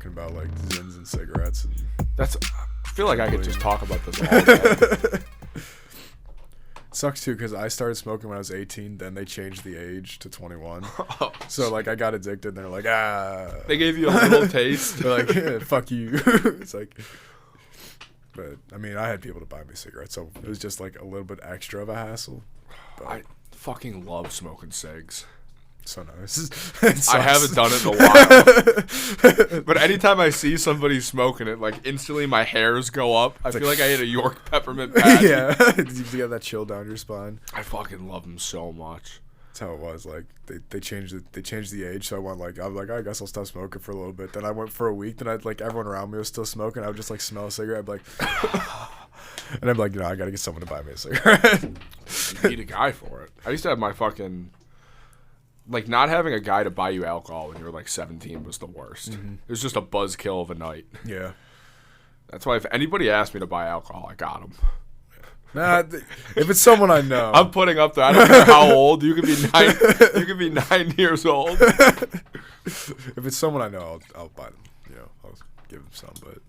talking about like zins and cigarettes. And I feel like I could just talk about this all day. Sucks too because I started smoking when I was 18. Then they changed the age to 21. Oh, so like I got addicted. And they're like, They gave you a little taste. They're like, yeah, fuck you. It's like, but I mean, I had people to buy me cigarettes, so it was just like a little bit extra of a hassle. But I fucking love smoking cigs. so nice. I haven't done it in a while. But anytime I see somebody smoking it, like instantly my hairs go up. I feel like I ate a York peppermint patch. Yeah, you got that chill down your spine. I fucking love them so much. That's how it was. Like they changed it. They changed the age, so I went like I was like I guess I'll stop smoking for a little bit. Then I went for a week. Then I'd like everyone around me was still smoking. I would just like smell a cigarette. I'd be like, and I'm like, I gotta get someone to buy me a cigarette. You need a guy for it. I used to have my fucking. Like, not having a guy to buy you alcohol when you were, like, 17 was the worst. Mm-hmm. It was just a buzzkill of a night. Yeah. That's why if anybody asked me to buy alcohol, I got them. Nah, if it's someone I know. I'm putting up I don't care how old. You could be 9 years old. If it's someone I know, I'll buy them. You know, I'll give them some, but...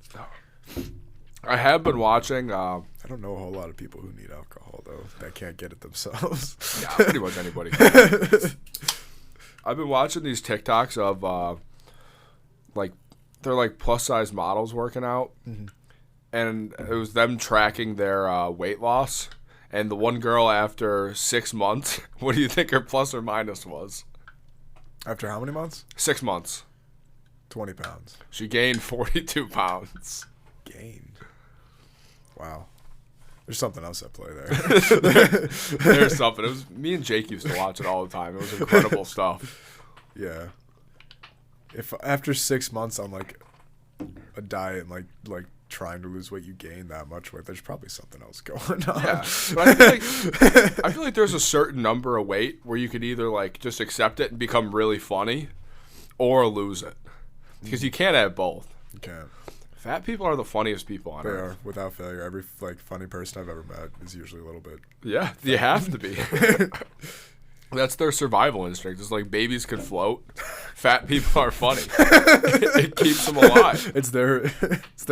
I have been watching... I don't know a whole lot of people who need alcohol, though, that can't get it themselves. Yeah, pretty much anybody can. I've been watching these TikToks of, like, they're like plus-size models working out, mm-hmm. and it was them tracking their weight loss, and the one girl after 6 months, what do you think her plus or minus was? After how many months? 6 months. 20 pounds. She gained 42 pounds. Gained? Wow. There's something else at play there. There's something. It was me and Jake used to watch it all the time. It was incredible stuff. Yeah. If after 6 months on like a diet and like trying to lose weight, you gain that much weight, there's probably something else going on. Yeah. But I feel like there's a certain number of weight where you could either like just accept it and become really funny, or lose it, because you can't have both. You can't. Fat people are the funniest people on earth. They are, without failure. Every like funny person I've ever met is usually a little bit. Yeah, you have to be. That's their survival instinct. It's like babies could float. Fat people are funny. It keeps them alive. It's their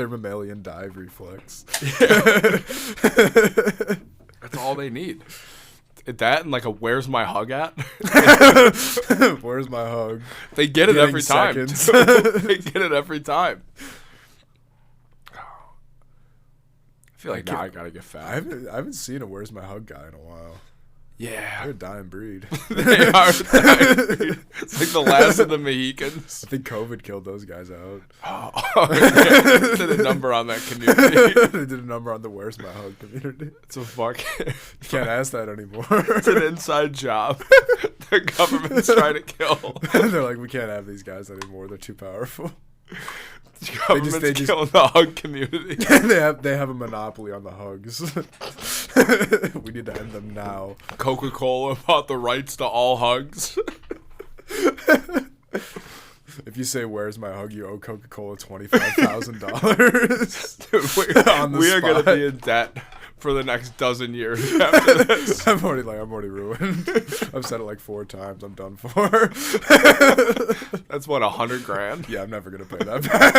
mammalian dive reflex. Yeah. That's all they need. That and like a "Where's my hug at?" Where's my hug? They get it every time. They get it every time. I feel like now I gotta get fat. I haven't seen a "Where's my hug" guy in a while. Yeah, they're a dying breed. They are a dying breed. It's like the last of the Mohicans. I think COVID killed those guys out. Oh yeah. They did a number on that community. They did a number on the "Where's my hug" community. It's a fucking. You can't ask that anymore. It's an inside job. The government's trying to kill. They're like, we can't have these guys anymore. They're too powerful. The government's killing the hug community. They have a monopoly on the hugs. We need to end them now. Coca-Cola bought the rights to all hugs. If you say "Where's my hug," you owe Coca-Cola $25,000. We are going to be in debt for the next dozen years after this. I'm already ruined. I've said it like 4 times. I'm done for. That's what, $100,000? Yeah, I'm never gonna pay that back.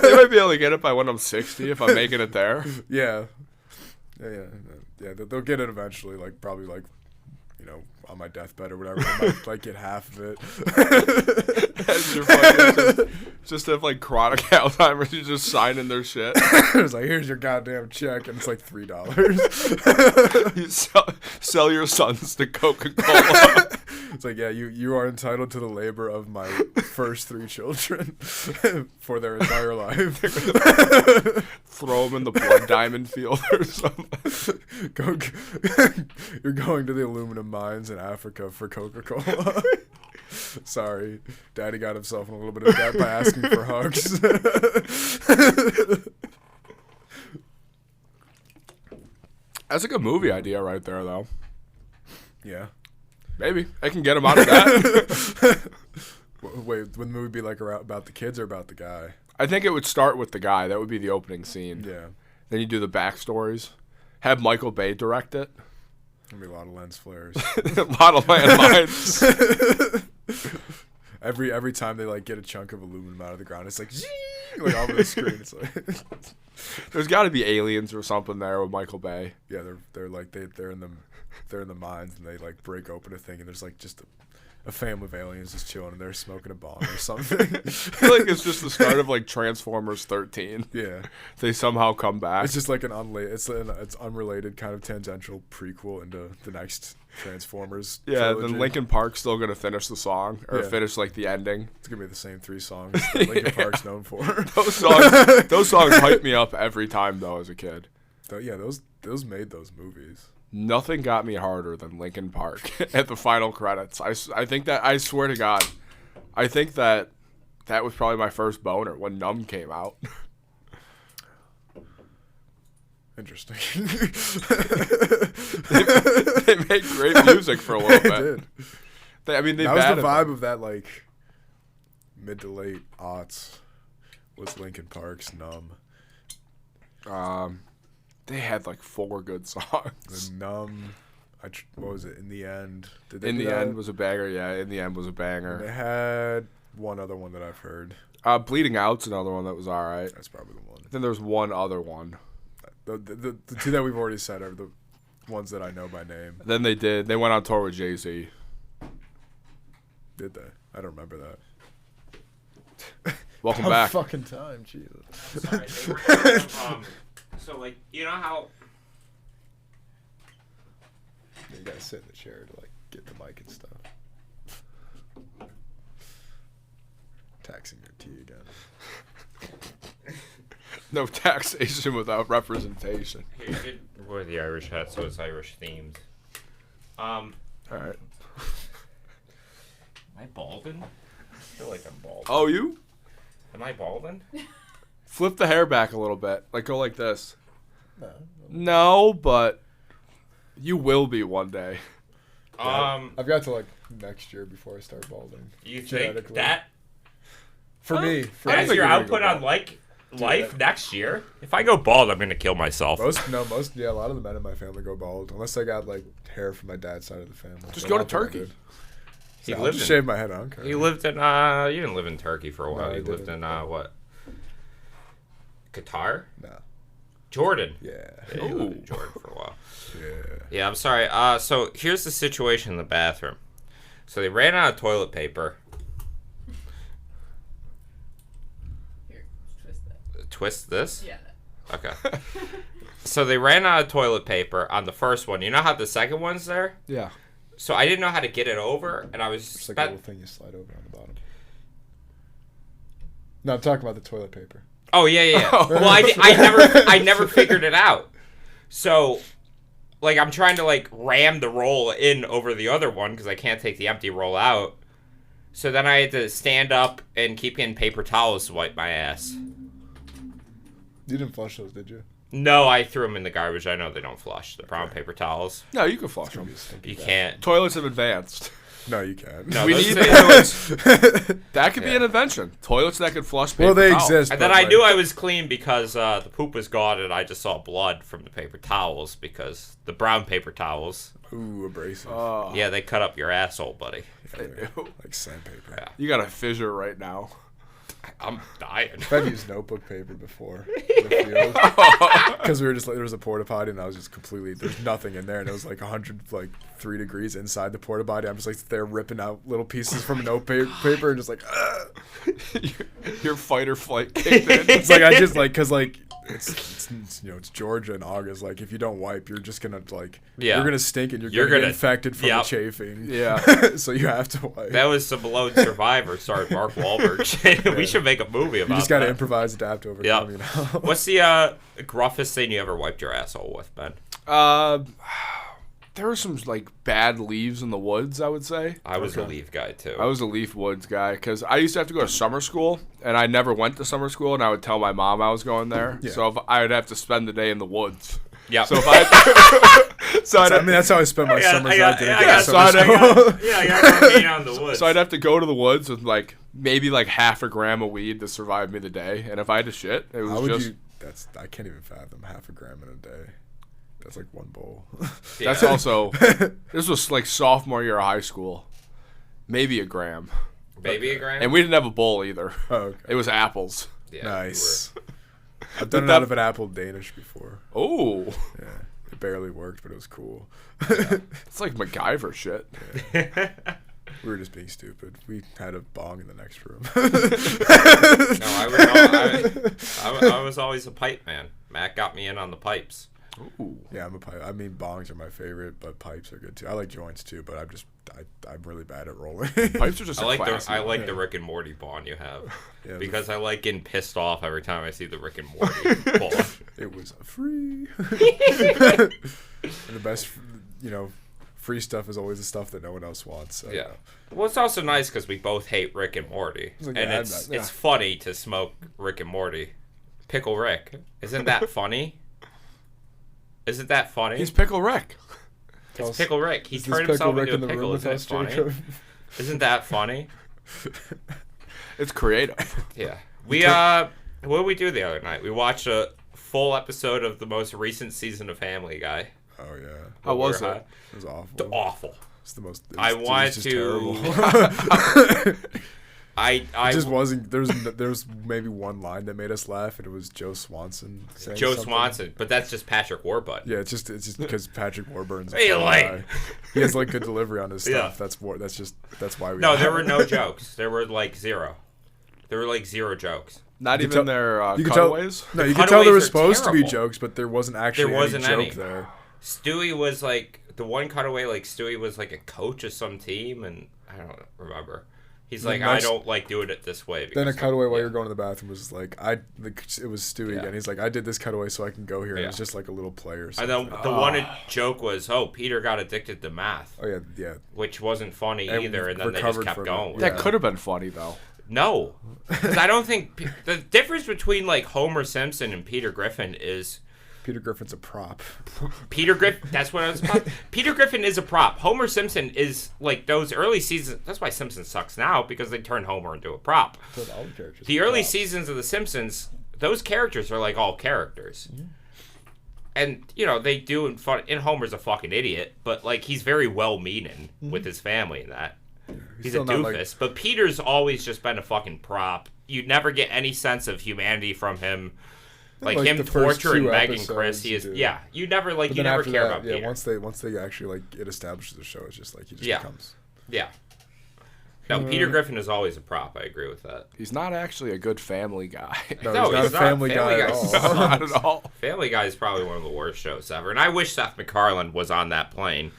They might be able to get it by when I'm 60 if I'm making it there. Yeah. They'll get it eventually. Like probably like, you know, on my deathbed or whatever. I might like get half of it. As you're fucking just have like chronic Alzheimer's, you just signing their shit. It's like, here's your goddamn check, and it's like $3. You sell your sons to Coca-Cola. It's like, yeah, you are entitled to the labor of my first 3 children for their entire life. Throw them in the blood diamond field or something. You're going to the aluminum mines in Africa for Coca-Cola. Sorry, Daddy got himself in a little bit of debt by asking for hugs. That's a good movie idea right there, though. Yeah. Maybe. I can get him out of that. Wait, would the movie be like about the kids or about the guy? I think it would start with the guy. That would be the opening scene. Yeah. Then you do the backstories. Have Michael Bay direct it. There'll be a lot of lens flares. A lot of landmines. Every time they like get a chunk of aluminum out of the ground, it's like zing, like over the screen. It's like There's got to be aliens or something there with Michael Bay. yeah, they're like they're in the mines and they like break open a thing and there's like just a family of aliens just chilling and they're smoking a bong or something. I feel like it's just the start of like Transformers 13. Yeah, They somehow come back. it's just like it's unrelated kind of tangential prequel into the next Transformers. Yeah, trilogy. then Linkin Park's still gonna finish the song or Yeah. finish like the ending. It's gonna be the same 3 songs that Linkin Park's known for. Those songs hype me up every time though as a kid. So, yeah, those made those movies. Nothing got me harder than Linkin Park at the final credits. I think that I swear to God, I think that was probably my first boner when Numb came out. Interesting. They made great music for a little They bit. did. I mean, they That was the batted vibe them. of that like mid to late aughts was Linkin Park's Numb. They had like 4 good songs. The Numb, what was it? In the End. Did they In do the that? End was a banger. Yeah, In the End was a They banger. had one other one that I've heard. Bleeding Out's another one that was all right. That's probably the one. Then there's one other one. The 2 that we've already said are the ones that I know by name. Then they went on tour with Jay-Z. Did they? I don't remember that. Welcome back. Fucking time, Jesus. Sorry, they were kind of, so like you know how You gotta sit in the chair to like get the mic and stuff. Taxing your tea again. No taxation without representation. you should wear the Irish hat so it's Irish themed. All right. Am I balding? I feel like I'm bald. Oh, you? Am I balding? Flip the hair back a little bit. Like, go like this. No, but you will be one day. I've got to like next year before I start balding. You think Genetically. that For me, I don't as think your you're gonna output go on bald. life next year? If I go bald, I'm gonna kill myself. a lot of the men in my family go bald unless I got like hair from my dad's side of the family. Just But go I to don't think I Turkey. did. He I'll lived just in shave my head. I don't care. You lived in you didn't live in Turkey for a while. No, I You lived didn't. in what? Qatar? Nah. Jordan. Yeah. Yeah, you lived in Jordan for a while. Yeah. Yeah, I'm sorry. So here's the situation in the bathroom. So they ran out of toilet paper. Here, twist that. Twist this? Yeah. Okay. So they ran out of toilet paper on the first one. You know how the second one's there? Yeah. So I didn't know how to get it over, and I was It's like a spent- little thing you slide over on the bottom. No, I'm talking about the toilet paper. Oh yeah. Oh. Well, I never figured it out. So, like, I'm trying to like ram the roll in over the other one because I can't take the empty roll out. So then I had to stand up and keep getting paper towels to wipe my ass. You didn't flush those, did you? No, I threw them in the garbage. I know they don't flush. The brown paper towels. No, you can flush It's gonna them. be a stinky You bath. can't. Toilets have advanced. No, you can't. No, We those need things- toilets. That could be Yeah. an invention. Toilets that could flush paper Well, they towels. exist. And but, then I like, knew I was clean because the poop was gone and I just saw blood from the paper towels because the brown paper towels, Ooh, abrasive. Oh, yeah, they cut up your asshole, buddy. they do. Like sandpaper. Yeah. You got a fissure right now. I'm dying. I've used notebook paper before in the field because we were just like there was a porta potty and I was just completely there's nothing in there and it was like 103 degrees inside the porta potty. I'm just like there ripping out little pieces from paper and just like Your fight or flight kicked in. it's like I just like because like it's you know it's Georgia in August, like if you don't wipe you're just gonna like Yeah. you're gonna stink and you're You're gonna get gonna- infected from yep. the chafing. Yeah. So you have to wipe. That was some Lone Survivor starring Mark Wahlberg. We should make a movie about You just gotta that. improvise, adapt, overcome. You know. What's the gruffest thing you ever wiped your asshole with, Ben? There were some like bad leaves in the woods, I would say. I was a leaf guy too. I was a Leaf Woods guy because I used to have to go to summer school, and I never went to summer school, and I would tell my mom I was going there. Yeah. So if I would have to spend the day in the woods. Yeah. So if I, so I'd I mean, that's how I spend my summers. I got- didn't I get got- to so I'd summer have- school. yeah, I got being out in the woods. so I'd have to go to the woods with like maybe like half a gram of weed to survive me the day, and if I had to shit, it How was would just you? I can't even fathom half a gram in a day. That's like one bowl. Yeah. that's also this was like sophomore year of high school, maybe a gram. Maybe a gram. And we didn't have a bowl either. Oh, okay. It was apples. Yeah, Nice. I've done it out of an apple Danish before. Oh, Yeah. It barely worked, but it was cool. it's like MacGyver shit. We were just being stupid. We had a bong in the next room. No, I was always a pipe man. Matt got me in on the pipes. Ooh. Yeah, I'm a pipe. I mean, bongs are my favorite, but pipes are good too. I like joints too, but I'm really bad at rolling. Pipes are just I like classy. the Rick and Morty bond you have. Yeah, Because I like getting pissed off every time I see the Rick and Morty bond. it was free. And the best, free stuff is always the stuff that no one else wants. So, Yeah. Well, it's also nice because we both hate Rick and Morty, like, and yeah, it's funny to smoke Rick and Morty. Pickle Rick, isn't that funny? Isn't that funny? He's Pickle Rick. It's Pickle Rick. He Is this turned Pickle himself Rick into in a the pickle. room Isn't with it us, funny? Jacob? Isn't that funny? It's creative. Yeah. What did we do the other night? We watched a full episode of the most recent season of Family Guy. Oh yeah, How was We were it? it was awful. Awful. It's the most. I wanted just to- terrible. I It just wasn't. There's maybe one line that made us laugh, and it was Joe Swanson saying Joe something. Swanson, but that's just Patrick Warburton. Yeah, it's just because Patrick Warburton's a Hey, funny like- guy. He has like good delivery on his stuff. Yeah. That's why we. No, there were no jokes. There were like zero. There were like zero jokes. Not You even tell- their you could tell- cutaways. No, you could tell there were cutaways are supposed to be terrible. jokes, but there wasn't actually There wasn't any any. joke there. Stewie was like the one cutaway. Like Stewie was like a coach of some team, and I don't remember. He's The like, next- I don't like doing it this way. Then a because, cutaway while yeah. you're going to the bathroom was like it was Stewie Yeah. again. He's like, I did this cutaway so I can go here. And Yeah. it was just like a little play or And something. then the one joke was, oh, Peter got addicted to math, Oh yeah. which wasn't funny And either, and then they just recovered kept from it. going. with Yeah. That could have been funny though. No, 'cause I don't think the difference between like Homer Simpson and Peter Griffin is Peter Griffin's a prop. Peter Griffin. That's what I was about. Peter Griffin is a prop. Homer Simpson is like those early seasons. That's why Simpson sucks now because they turned Homer into a prop. But all the characters The are early props. seasons of The Simpsons, those characters are like all characters. And, they do in Homer's a fucking idiot, but like he's very well-meaning with his family and that. He's a still not, doofus. But Peter's always just been a fucking prop. You never get any sense of humanity from him. Like him the first torturing two Meg and episodes Chris, you do. you never But you then never after care that, about yeah, Peter. once they actually like it establishes the show, it's just like he just Yeah. becomes. Yeah. No, Peter Griffin is always a prop. I agree with that. He's not actually a good family guy. No, No, he's not he's a not. family Family guy at Guy's all. Not at all. Family Guy is probably one of the worst shows ever, and I wish Seth MacFarlane was on that plane.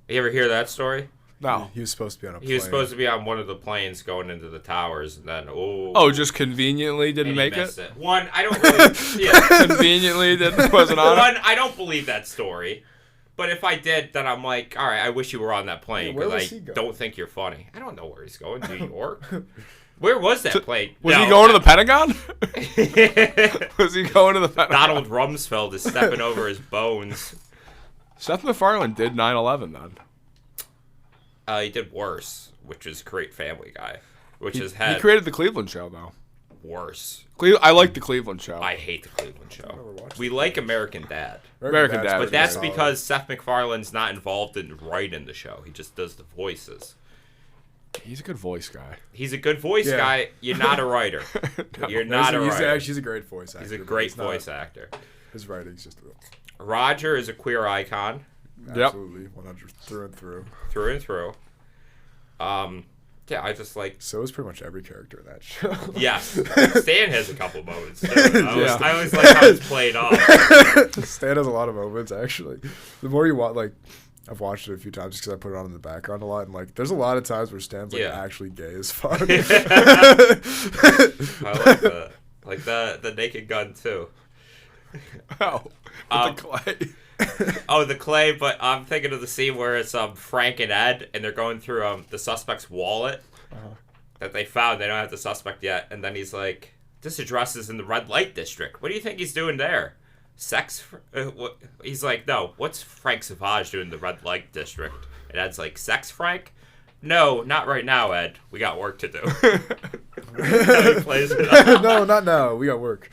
You ever hear that story? No. He was supposed to be on a plane. He was supposed to be on one of the planes going into the towers, and then Oh, just conveniently didn't and he make missed it. One, I don't really. Yeah. Conveniently wasn't on it. One, I don't believe that story. But if I did, then I'm like, all right, I wish you were on that plane Yeah, where because was he I going? don't think you're funny. I don't know where he's going. New York. Where was that plane? Was No, he going to the Pentagon? Was he going to the Pentagon? Donald Rumsfeld is stepping over his bones. Seth MacFarlane did 9/11 then. He did worse, which is create Family Guy, which He has had created the Cleveland Show though. worse. I like the Cleveland Show. I hate the Cleveland Show. never watched We like American Dad. American Dad Dad's was But that's solid. because Seth MacFarlane's not involved in writing the show. He just does the voices. He's a good voice guy. He's a good voice Yeah. guy. You're not a writer. You're not a he's writer. actually he's a great voice actor. He's a but great he's not- voice actor. His writing's just Roger is a queer icon absolutely 100 through and through. through and through. Yeah, I just like. So is pretty much every character in that show. Yes, Stan has a couple moments. Too. Yeah. I always like how it's played off. Stan has a lot of moments actually. The more you watch, like I've watched it a few times just because I put it on in the background a lot, and like there's a lot of times where Stan's like Yeah. actually gay as fuck. I like the Naked Gun too. Oh, with the clay. Oh, the clay, but I'm thinking of the scene where it's Frank and Ed, and they're going through the suspect's wallet that they found. They don't have the suspect yet, and then he's like, "This address is in the red light district. What do you think he's doing there? Sex?" He's like, "No. What's Frank Savage doing in the red light district?" And Ed's like, "Sex, Frank? No, not right now, Ed. We got work to do." He plays it up. No, not now. We got work.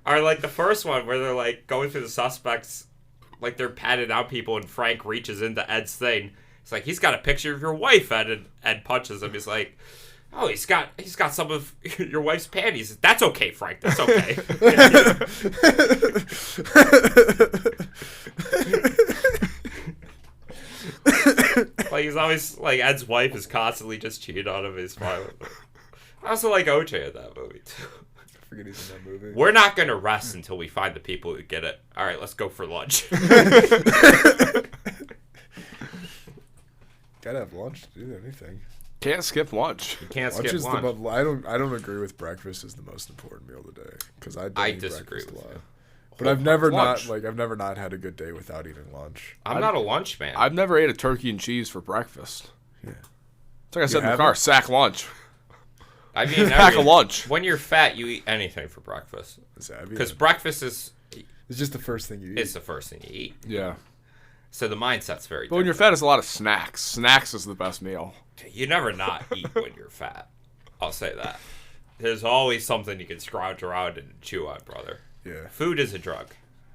Or like the first one where they're like going through the suspects, like they're patting out people, and Frank reaches into Ed's thing. It's like, he's got a picture of your wife, and Ed punches him. He's like, oh, he's got some of your wife's panties. That's okay, Frank. That's okay. Like, he's always, like, Ed's wife is constantly just cheating on him. He's fine with it. I also like OJ in that movie, too. I forget he's in that movie. We're not going to rest until we find the people who get it. All right, let's go for lunch. Gotta have lunch to do anything. Can't skip lunch. You can't Lunch skip is lunch. I don't agree with breakfast is the most important meal of the day because I eat disagree breakfast with a lot. you. But I've never lunch. not had a good day without eating lunch. I'm not a lunch man. I've never ate a turkey and cheese for breakfast. Yeah. It's like I said in the haven't? car, sack lunch. I mean, Pack of lunch. When you're fat, you eat anything for breakfast. Because breakfast is it's just the first thing you eat. it's the first thing you eat. Yeah. So the mindset's very But when you're different. fat, it's a lot of snacks. Snacks is the best meal. You never not eat when you're fat. I'll say that. There's always something you can scrounge around and chew on, brother. Yeah, Food is a drug.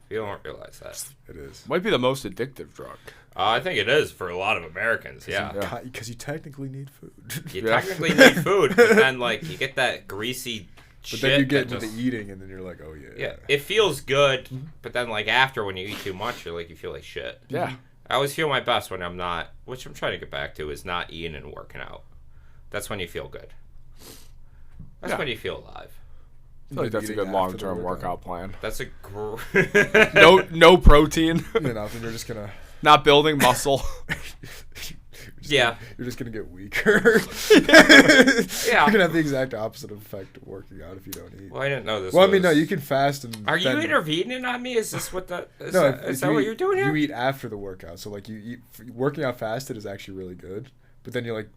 You don't realize that. it is. Might be the most addictive drug. I think it is for a lot of Americans, yeah. Because you technically need food. You Yeah. technically need food, but then, like, you get that greasy But shit. then you get that into just- the eating, and then you're like, oh yeah. Yeah, it feels good, but then, like, after, when you eat too much, you feel like shit. Yeah. I always feel my best when I'm not, which I'm trying to get back to, is not eating and working out. That's when you feel good. That's when you feel alive. I feel like that's a Eating good after long-term the workout plan. That's a No protein. You know, and you're just gonna. Not building muscle. Yeah. You're just gonna get weaker. Yeah. You're gonna have the exact opposite effect of working out if you don't eat. Well, I didn't know this. Well, I mean, no, you can fast and. Are you then- intervening on me? Is this what that? Is No, that, is that what you're doing here? You eat after the workout, so like you eat. Working out fasted is actually really good, but then you like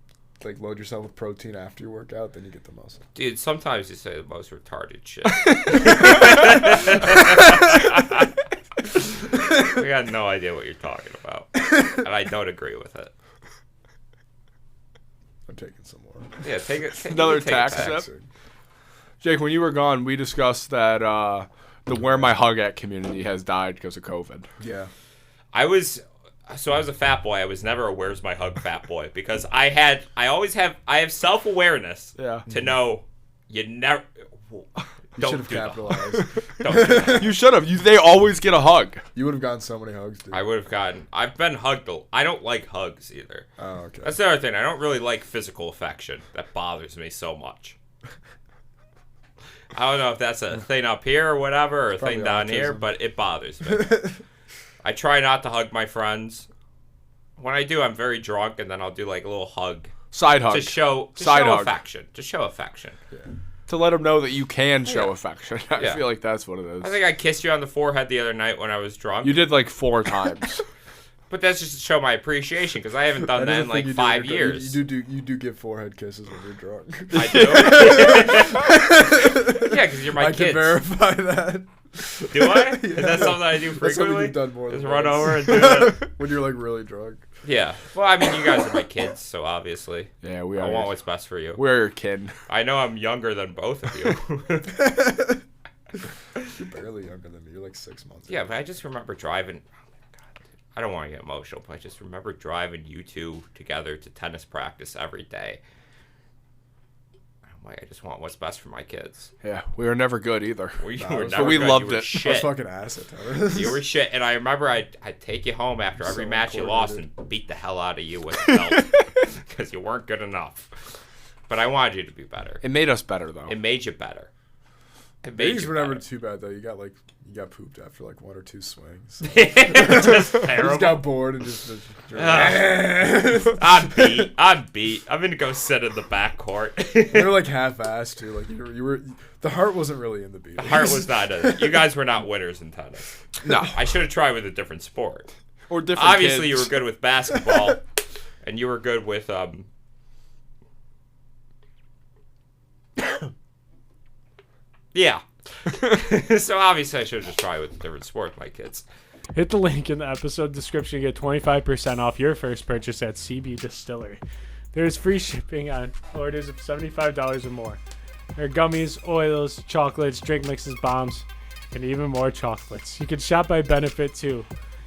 load yourself with protein after your workout, then you get the muscle. Dude, sometimes you say the most retarded shit. We got no idea what you're talking about, and I don't agree with it. I'm taking some more. Yeah, take it. Another take a tax tax. step. Jake, when you were gone, we discussed that the Where My Hug At community has died because of COVID. Yeah. I was a fat boy. I was never a where's my hug fat boy because I have self-awareness Yeah. to know you never You don't should have do that. capitalized. Don't do that. You should have. They always get a hug. You would have gotten so many hugs, dude. I would have gotten. I've been hugged. I don't like hugs either. Oh, okay. That's the other thing. I don't really like physical affection. That bothers me so much. I don't know if that's a thing up here or whatever, or a Probably thing down here, autism. but it bothers me. I try not to hug my friends. When I do, I'm very drunk, and then I'll do like a little hug Side hug. to show Side hug. affection. To show affection. To let them know that you can show Yeah. affection. I Yeah. feel like that's what it is. I think I kissed you on the forehead the other night when I was drunk. You did like 4 times. But that's just to show my appreciation because I haven't done that is a in like thing you do 5 when you're drunk. years. You do give forehead kisses when you're drunk. I do. Yeah, because you're my I kids. can verify that. Do I? Is that something I do That's something frequently? you've done more Just than run once. over and do it. When you're like really drunk. Yeah. Well, I mean, you guys are my kids, so obviously. Yeah, we I are. want what's best for you. We're your kid. I know I'm younger than both of you. You're barely younger than me. You're like 6 months. Yeah, but I just remember driving. Oh my God. I don't want to get emotional, but I just remember driving you two together to tennis practice every day. I'm like, I just want what's best for my kids. Yeah, we were never good either. You Nah, were but never we good. loved You were it. I was Shit. fucking ass at tennis. You were shit, and I remember I'd take you home after every So match you lost uncoordinated. and beat the hell out of you with a belt because you weren't good enough. But I wanted you to be better. It made us better, though. It made you better. It made These you were never better. too bad though. You got pooped after like 1 or 2 swings. Just You terrible. just got bored and just. I'm beat. I'm gonna go sit in the back court. They were like half-assed too. Like you were. The heart wasn't really in the beat. The heart was not in it. You guys were not winners in tennis. No. I should have tried with a different sport. Or different Obviously, you kids. were good with basketball, and you were good with yeah. So obviously, I should have just tried with a different sport, with my kids. Hit the link in the episode description to get 25% off your first purchase at CBDistillery. There's free shipping on orders of $75 or more. There are gummies, oils, chocolates, drink mixes, bombs, and even more chocolates. You can shop by benefit too.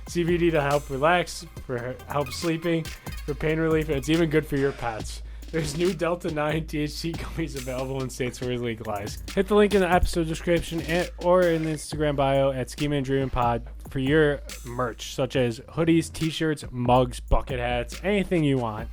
CBD to help relax, for help sleeping, for pain relief, and it's even good for your pets. There's new Delta 9 THC gummies available in states where it's legalized. Hit the link in the episode description or in the Instagram bio at Schemin and Dreamin Pod for your merch, such as hoodies, t-shirts, mugs, bucket hats, anything you want.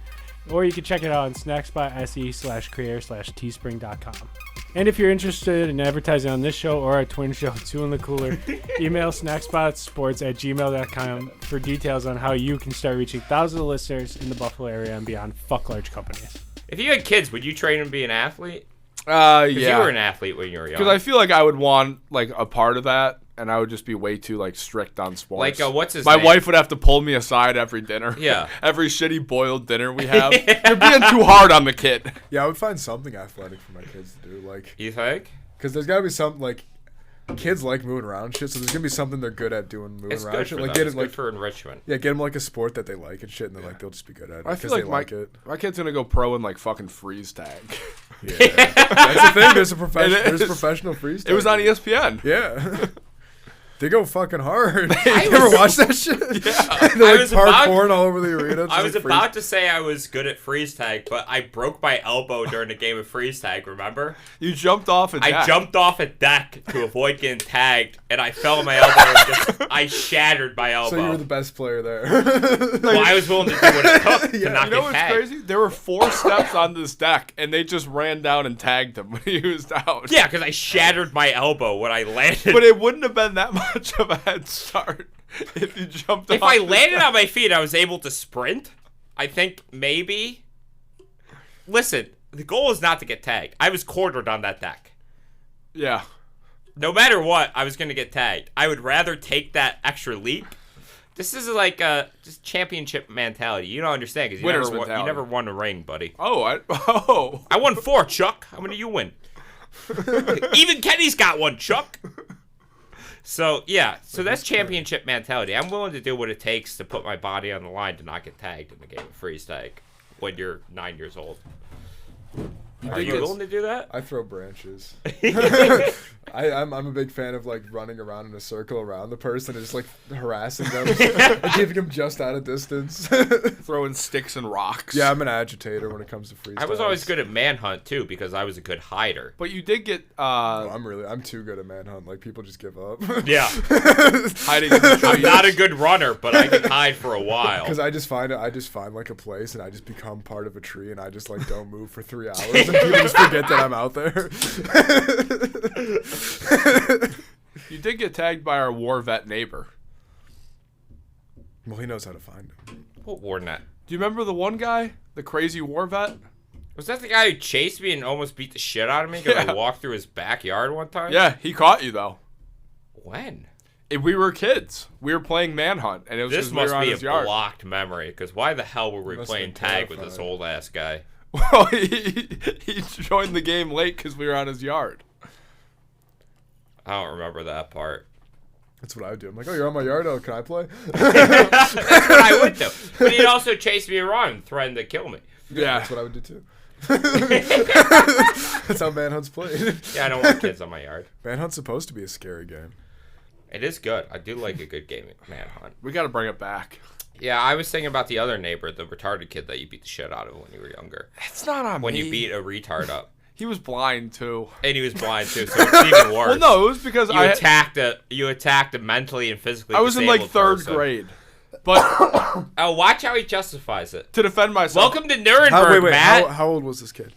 Or you can check it out on snackspot.se/creator/teespring.com. And if you're interested in advertising on this show or our twin show, Two in the Cooler, email snackspotsports@gmail.com for details on how you can start reaching thousands of listeners in the Buffalo area and beyond. Fuck large companies. If you had kids, would you train them to be an athlete? Yeah. You were an athlete when you were young. Because I feel like I would want like a part of that, and I would just be way too like strict on sports. Like what's his My name? wife would have to pull me aside every dinner. Yeah. Every shitty boiled dinner we have. You're being too hard on the kid. Yeah, I would find something athletic for my kids to do, like, You think? because there's got to be something like kids like moving around and shit, so there's gonna be something they're good at doing, moving It's around. good and for shit. them. Like get It's it good like for enrichment. yeah, get them like a sport that they like and shit, and then like they'll just be good at it. I feel 'cause like they my it. my kid's gonna go pro in like fucking freeze tag. Yeah, that's the thing. There's a It there's is. professional freestyle. It was on ESPN. Yeah. They go fucking hard. I You ever was- watch that shit? Yeah. They're I like was about- parkouring all over the arena. I was about to say I was good at freeze tag, but I broke my elbow during a game of freeze tag, remember? You jumped off and I jumped off a deck to avoid getting tagged, and I fell on my elbow. And I shattered my elbow. So you were the best player there. Well, I was willing to do what it took to Yeah. not You know get what's tagged. crazy? There were 4 steps on this deck, and they just ran down and tagged him when he was down. Yeah, because I shattered my elbow when I landed. But it wouldn't have been that much of a head start if you jumped If off I the landed deck. on my feet, I was able to sprint. I think maybe. Listen, the goal is not to get tagged. I was quartered on that deck. Yeah. No matter what, I was going to get tagged. I would rather take that extra leap. This is like a just championship mentality. You don't understand because you Winner's you mentality. never won a ring, buddy. Oh, I won 4, Chuck. How many do you win? Even Kenny's got one, Chuck. So, yeah. So that's championship mentality. I'm willing to do what it takes to put my body on the line to not get tagged in the game of freeze tag when you're 9 years old. Are you willing to do that? I throw branches. I'm a big fan of like running around in a circle around the person and just like harassing them, and keeping them just out of distance. Throwing sticks and rocks. Yeah, I'm an agitator when it comes to freestyle. I was always good at manhunt, too, because I was a good hider. But you did get I'm too good at manhunt. Like people just give up. Yeah. hiding in the trees. I'm not a good runner, but I can hide for a while. Because I just find like a place and I just become part of a tree and I just like don't move for 3 hours and people just forget that I'm out there. You did get tagged by our war vet neighbor. Well, he knows how to find him. What warnet? Do you remember the one guy? The crazy war vet? Was that the guy who chased me and almost beat the shit out of me because Yeah. I walked through his backyard one time? Yeah, he caught you, though. When? We were kids. We were playing Manhunt, and it was This 'cause we were must on be a his yard. blocked memory, because why the hell were we Must playing have been tag with this terrifying. old ass guy? Well, he joined the game late because we were on his yard. I don't remember that part. That's what I would do. I'm like, oh, you're on my yard. Oh, can I play? That's what I would do. But he'd also chase me around and threaten to kill me. Yeah. That's what I would do too. That's how Manhunt's played. Yeah, I don't want kids on my yard. Manhunt's supposed to be a scary game. It is good. I do like a good game of manhunt. We got to bring it back. Yeah, I was thinking about the other neighbor, the retarded kid that you beat the shit out of when you were younger. It's not on When me. you beat a retard up. He was blind, too. And he was blind too, so it's even worse. Well, no, it was because You attacked a mentally and physically I was in, like, disabled 3rd person. grade. But Oh, watch how he justifies it. to defend myself, Welcome to Nuremberg, Matt. How old was this kid?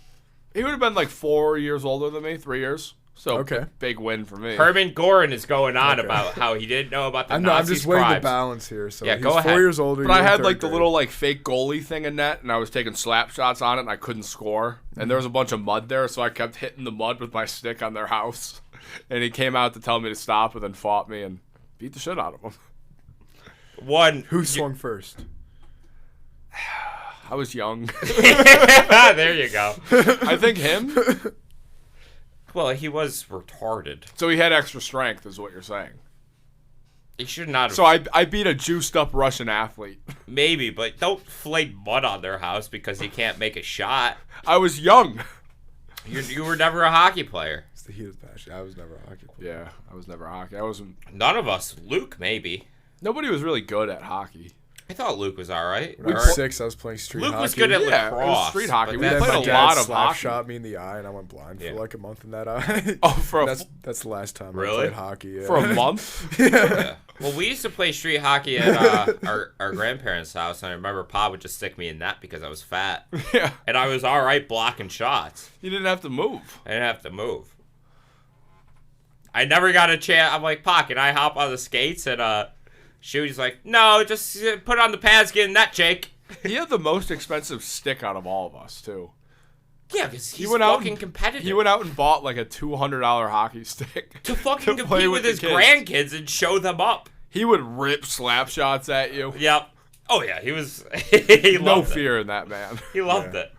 he would have been, like, 4 years older than me, 3 years. So, Okay. big win for me. Herman Gorin is going on Okay. about how he didn't know about the I'm Nazis' just weighing the crimes. balance here. So Yeah, he's go 4 ahead. years older. But I had, like, the little, like, fake goalie thing in net, and I was taking slap shots on it, and I couldn't score. And there was a bunch of mud there, so I kept hitting the mud with my stick on their house. And he came out to tell me to stop, and then fought me and beat the shit out of him. Who swung first? I was young. There you go. I think him. Well, he was retarded. So he had extra strength, is what you're saying. He should not have. So I beat a juiced up Russian athlete. Maybe, but don't flake mud on their house because he can't make a shot. I was young. You were never a hockey player. It's the heat of passion. I was never a hockey player. Yeah, I was never hockey. I wasn't. None of us. Luke, maybe. Nobody was really good at hockey. I thought Luke was all right. When I was 6, I was playing street Luke hockey. was good at Yeah, it was lacrosse. street hockey. but We that's- played My a dad lot of slap hockey. shot me in the eye, and I went blind Yeah. for like a month in that eye. Oh, for that's the last time I Really? played hockey. Yeah. a month? Yeah. Well, we used to play street hockey at our grandparents' house, and I remember Pa would just stick me in net because I was fat, Yeah. and I was all right blocking shots. You didn't have to move. I didn't have to move. I never got a chance. I'm like, Pa, can I hop on the skates? And Shooty's like, no, just put on the pads, get in that, Jake. He had the most expensive stick out of all of us, too. Yeah, because he's went out fucking and- competitive. He went out and bought like a $200 hockey stick. to fucking to play compete with with the his kids. grandkids and show them up. He would rip slap shots at you. Yep. Oh yeah, he was. He No loved it. fear in that man. He loved it.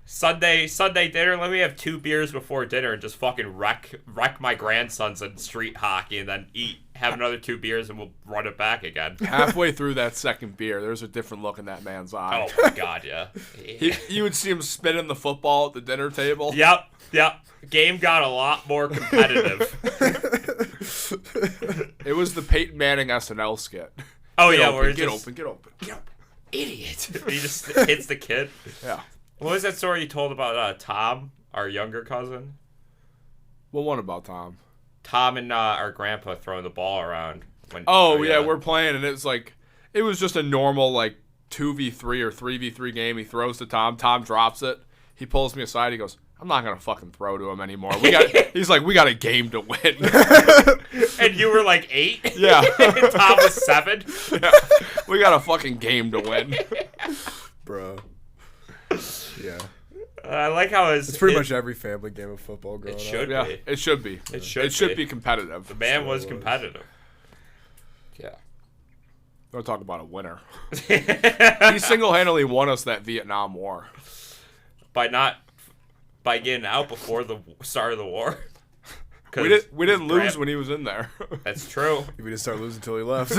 Sunday dinner. Let me have 2 beers before dinner and just fucking wreck my grandsons in street hockey, and then eat. Have another 2 beers, and we'll run it back again. Halfway through that second beer, there's a different look in that man's eye. Oh my god, yeah. You would see him spinning the football at the dinner table. Yep. Game got a lot more competitive. It was the Peyton Manning SNL skit. Oh Get yeah, open, where get just, open, get open. idiot. He just hits the kid. Yeah. What was that story you told about Tom, our younger cousin? Well, what about Tom? Tom and our grandpa throwing the ball around. When, Oh, yeah, we're playing, and it's like, it was just a normal, like, 2v3 or 3v3 game. He throws to Tom. Tom drops it. He pulls me aside. He goes, I'm not going to fucking throw to him anymore. He's like, we got a game to win. And you were like 8? Yeah. And Tom was 7? Yeah. We got a fucking game to win. Bro. Yeah. I like how It's pretty much every family game of football growing It up. should Yeah, be. it should be. It should It should be. be competitive. The man was So it was. competitive. Yeah. Don't talk about a winner. He single-handedly won us that Vietnam War. By getting out before the start of the war. We didn't lose when he was in there. That's true. We didn't start losing until he left. We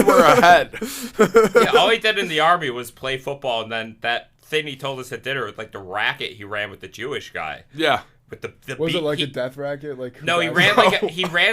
were ahead. Yeah, all he did in the army was play football, and then that thing he told us at dinner with like the racket he ran with the Jewish guy. Yeah. With the Was beat, it like a death racket? Like No, he ran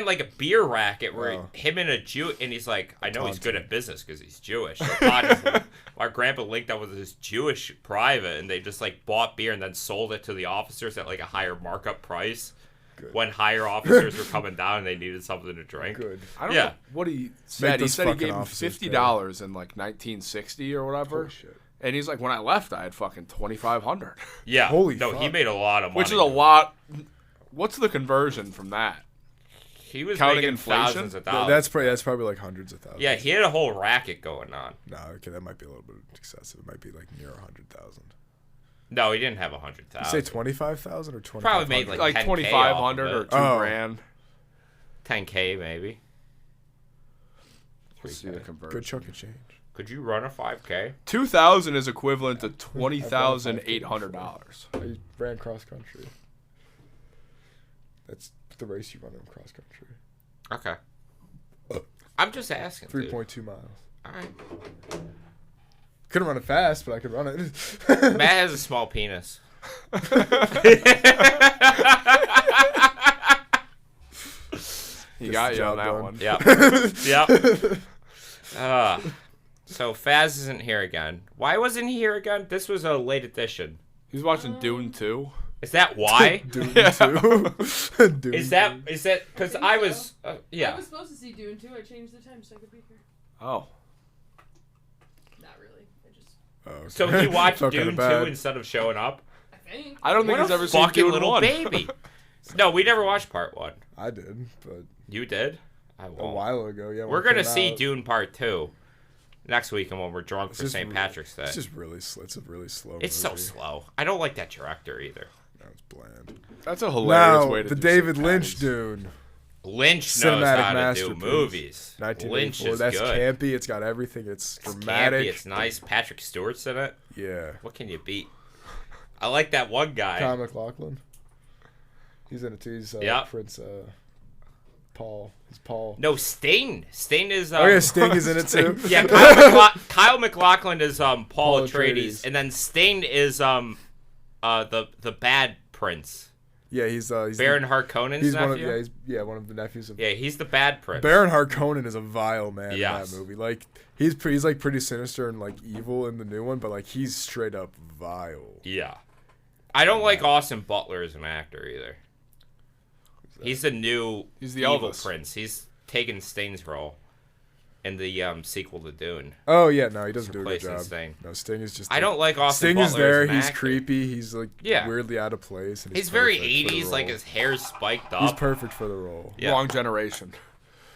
like a beer racket where Oh. him and a Jew, and he's like, I know he's good Taunting. at business because he's Jewish. So our grandpa linked up with this Jewish private, and they just like bought beer and then sold it to the officers at like a higher markup price. Good. When higher officers were coming down and they needed something to drink. Good. I don't Yeah. know what he said. He those said he fucking gave him officers $50 in like 1960 or whatever. Holy shit. And he's like, when I left, I had fucking $2,500, Yeah. Holy no, he fuck. made a lot of money. which is a lot. What's the conversion from that? He was counting making inflation? thousands of dollars. That's probably like hundreds of thousands. Yeah, he had a whole racket going on. No, okay, that might be a little bit excessive. It might be like near 100,000. No, he didn't have You 100,000. say 25,000 or 20? Probably made Like 10K 2,500 off or of it. $2,000. 10K maybe. Let's see the Good conversion. chunk of change. Could you run a 5K? 2,000 is equivalent to $20,800. I ran cross country. That's the race you run in cross country. Okay. I'm just asking. 3.2 miles. All right. Couldn't run it fast, but I could run it. Matt has a small penis. He got you on job that done. one. Yep. So Faz isn't here again. Why wasn't he here again? This was a late edition. He's watching Dune 2. Is that why? Dune Yeah. 2. Dune Is that 2. because think I so. was I yeah. was supposed to see Dune 2. I changed the time so I could be here. Oh. Not really. I just. Oh, okay. So he watched Felt kinda Dune 2 bad. instead of showing up. I think. I don't think What he's a ever seen fucking Dune little 1. baby. No, we never watched part 1. I did, but You did? I a won't. while ago. Yeah, when We're it gonna came see out. Dune Part 2 next weekend when we're drunk It's for just St. Patrick's Day. It's just really, it's a really slow. It's so movie. slow. I don't like that director either. No, it's bland. That's a hilarious Now way to the do David St. Lynch Patty's. Dune, Lynch knows cinematic how to do masterpiece. movies. Lynch 1984. is That's good. campy. It's got everything. It's It's dramatic. campy. It's nice. Patrick Stewart's in it. Yeah. What can you beat? I like that one guy. Kyle MacLachlan. He's in it too. He's Yep. Prince Paul. He's Paul. No, Sting. Sting is. Oh yeah, Sting is in it too. Yeah, Kyle MacLachlan is Paul Paul Atreides, Atreides. and then Sting is the bad prince Yeah, he's Baron Harkonnen's he's nephew. one of the nephews of. Yeah, he's the bad prince. Baron Harkonnen is a vile man Yes. in that movie. Like he's like pretty sinister and like evil in the new one, but like he's straight up vile. Yeah. I don't like Austin Butler as an actor either. He's the evil Elvis prince. He's taken Sting's role in the sequel to Dune. Oh yeah, no, he doesn't do a good Replacing job. Sting. No, Sting is just. I don't like Austin Sting Butler is there. as an He's actor. creepy. He's like Yeah. weirdly out of place. And He's very perfect for the 80s, like role. his hair's spiked up. He's perfect for the role. Yeah. Wrong generation.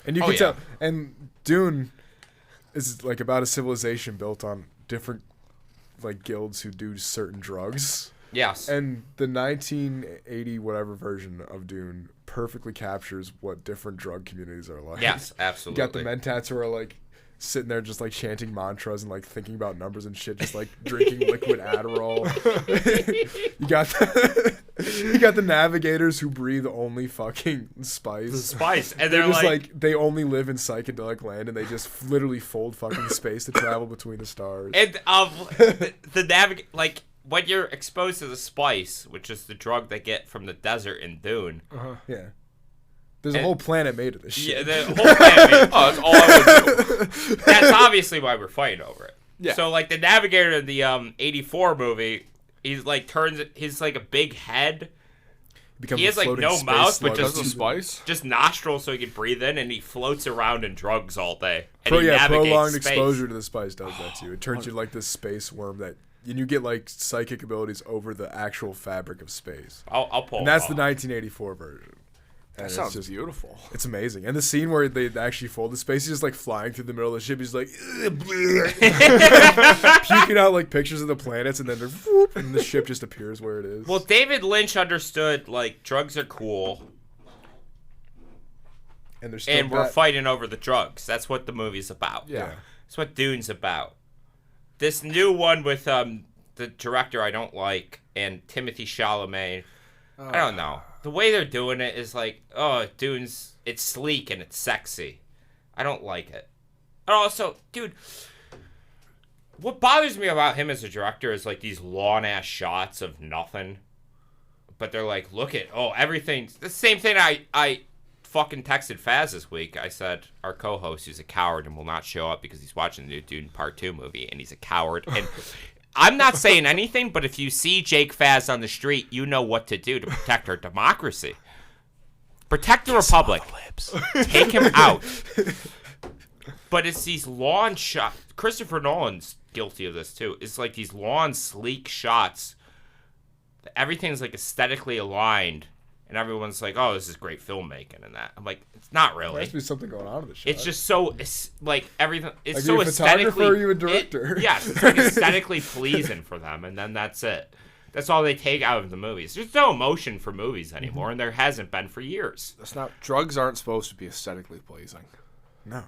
And you Oh, can yeah. tell. And Dune is like about a civilization built on different like guilds who do certain drugs. Yes. And the 1980 whatever version of Dune perfectly captures what different drug communities are like. Yes, You absolutely. got the Mentats who are like sitting there just like chanting mantras and like thinking about numbers and shit, just like drinking liquid Adderall. you got the navigators who breathe only fucking spice. The spice. And They're they're just like they only live in psychedelic land and they just literally fold fucking space to travel between the stars. and like when you're exposed to the spice, which is the drug they get from the desert in Dune. Yeah. There's a whole planet made of this Yeah, shit. the whole planet. Oh, that's all I would do. That's obviously why we're fighting over it. Yeah. So like the navigator in the 84 movie, he's like a big head. Becomes He a has, like, floating no space mouth, but slug. just- Does the spice? Just nostrils so he can breathe in, and he floats around in drugs all day. And he Yeah, navigates prolonged space. exposure to the spice does that to you. It turns you like this space worm and you get like psychic abilities over the actual fabric of space. I'll pull. And that's it the off. 1984 version. And That it's sounds just beautiful. It's amazing. And the scene where they actually fold the space, he's just like flying through the middle of the ship. He's like puking out like pictures of the planets, and then and the ship just appears where it is. Well, David Lynch understood like drugs are cool, and there's still and we're fighting over the drugs. That's what the movie's about. Yeah. That's what Dune's about. This new one with the director I don't like and Timothy Chalamet. I don't know. The way they're doing it is like, oh, Dune's it's sleek and it's sexy. I don't like it. And also, dude, what bothers me about him as a director is like these long ass shots of nothing. But they're like, look at everything's the same thing I fucking texted Faz this week. I said our co-host is a coward and will not show up because he's watching the new Dune Part 2 movie and he's a coward. And I'm not saying anything, but if you see Jake Faz on the street, you know what to do to protect our democracy. Protect the Republic. Take him out. But it's these long shots. Christopher Nolan's guilty of this too. It's like these long, sleek shots. Everything's like aesthetically aligned. And everyone's like, oh, this is great filmmaking and that. I'm like, it's not There really. has to be something going on in the shot. It's just so, like, everything. It's Like, so are you a photographer aesthetically. or are you a director? Yes, it's like aesthetically pleasing for them, and then that's it. That's all they take out of the movies. There's no emotion for movies anymore, and there hasn't been for years. That's not. Drugs aren't supposed to be aesthetically pleasing. no.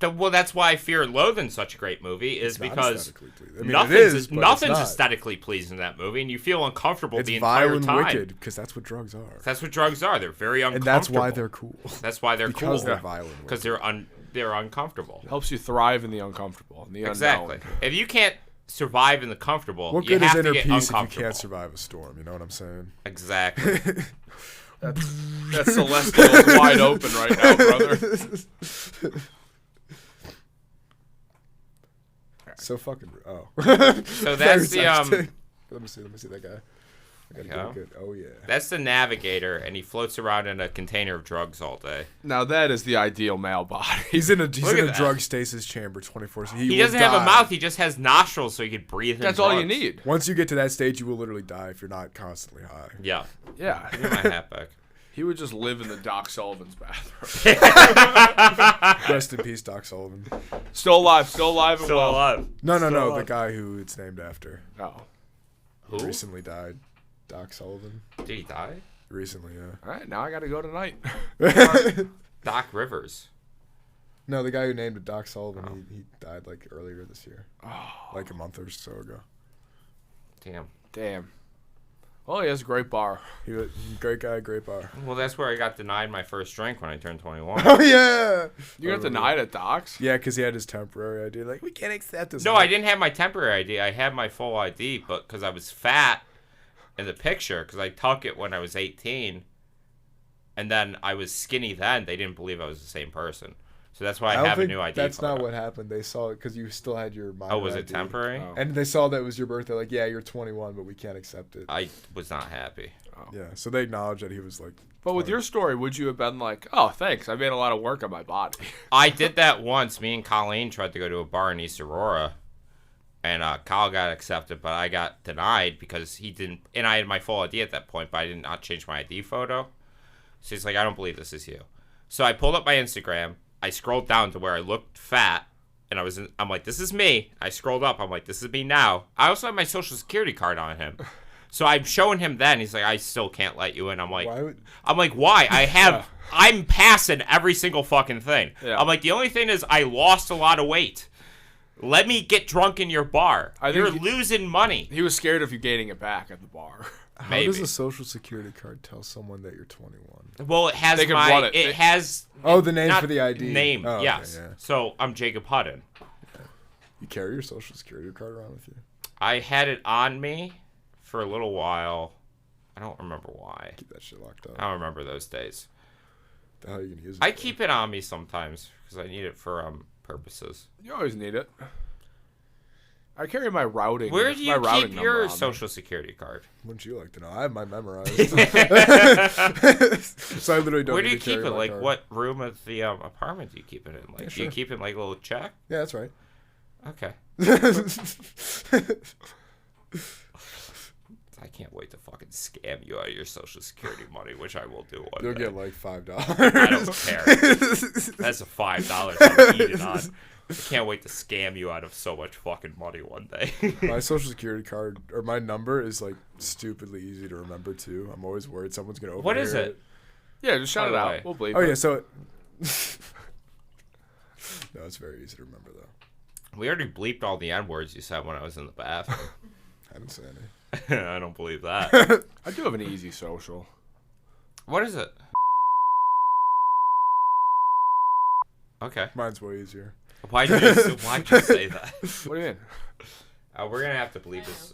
Well, that's why Fear and Loathing's such a great movie, is Not because aesthetically pleasing. I mean, nothing's, it is, but nothing's it's not. aesthetically pleasing in that movie, and you feel uncomfortable It's the vile entire and time. wicked because that's what drugs are. That's what drugs are. They're very And uncomfortable. that's why they're cool. That's why they're because cool. they're vile and Because wicked. they're uncomfortable. Helps you thrive in the uncomfortable, in the Exactly. unknown. If you can't survive in the comfortable, What you good is have to inner get peace if you uncomfortable. can't survive a storm? You know what I'm saying? Exactly. That's Celestial's wide open right now, brother. So fucking. Oh. So that's the Let me see that guy. I gotta Yeah. get good. Oh yeah. that's the navigator, and he floats around in a container of drugs all day. Now that is the ideal male body. He's in a Look at that. drug stasis chamber 24/7. He will doesn't have a die. mouth; he just has nostrils, so he can breathe in. That's all you drugs. need. Once you get to that stage, you will literally die if you're not constantly high. Yeah, Yeah. give me my hat back. He would just live in the Doc Sullivan's bathroom. Rest in peace, Doc Sullivan. Still alive and Still well. alive. No, Still the alive. guy who it's named after. Oh. He Who? recently died. Doc Sullivan. Did he die? Recently, yeah. All right, now I got to go tonight. Doc Rivers. No, the guy who named it Doc Sullivan, he died like earlier this year. Like a month or so ago. Damn. Damn. Well, he has a great bar. He was great guy, great bar. Well, that's where I got denied my first drink when I turned 21. Oh yeah. You got denied at Doc's? Yeah, because he had his temporary ID. Like we can't accept this. No, I didn't have my temporary ID. I had my full ID, but because I was fat in the picture because I took it when I was 18, and then I was skinny then. They didn't believe I was the same person. So that's why I don't have a think new ID. That's photo. not what happened. They saw it because you still had your minor Oh, was it ID. temporary? Oh. And they saw that it was your birthday. Like, yeah, you're 21, but we can't accept it. I was not happy. Yeah, so they acknowledged that he was like. But with your story, would you have been like, oh, thanks, I made a lot of work on my body? I did that once. Me and Colleen tried to go to a bar in East Aurora, and Kyle got accepted, but I got denied because he didn't. And I had my full ID at that point, but I did not change my ID photo. So he's like, I don't believe this is you. So I pulled up my Instagram. I scrolled down to where I looked fat, and I'm like, this is me. I scrolled up. I'm like, this is me now. I also have my social security card on him. So I'm showing him then. He's like, I still can't let you in. I'm like, why? I have, I'm passing every single fucking thing. Yeah. I'm like, the only thing is I lost a lot of weight. Let me get drunk in your bar. You're losing money. He was scared of you gaining it back at the bar. How Maybe. does a social security card tell someone that you're 21? Well, it has They can run it. It has. Oh, the name not for the ID. Name, Oh, okay, yes. yeah. So I'm Jacob Hutton. You carry your social security card around with you? I had it on me for a little while. I don't remember why. Keep that shit locked up. I don't remember those days. The hell are you gonna use it I for? keep it on me sometimes because I need it for purposes. You always need it. I carry my routing. Where do my you routing keep number your on me. social security card? Wouldn't you like to know? I have mine memorized. So I literally don't Where do need you to keep carry it? my Like, card. what room of the apartment do you keep it in? Like, Yeah, do you sure. keep it in like a little check? Yeah, that's right. Okay. I can't wait to fucking scam you out of your social security money, which I will do one You'll day. get like $5. I don't care. That's a $5 I'm eating on. I can't wait to scam you out of so much fucking money one day. My social security card or my number is like stupidly easy to remember too. I'm always worried someone's gonna overhear What is it? Yeah, just shout By it the out. way. We'll believe Oh it. yeah, so no, it's very easy to remember though. We already bleeped all the N-words you said when I was in the bathroom. I didn't say any. I don't believe that. I do have an easy social. What is it? Okay. Mine's way easier. Why'd you say that? What do you mean? We're gonna have to bleep this.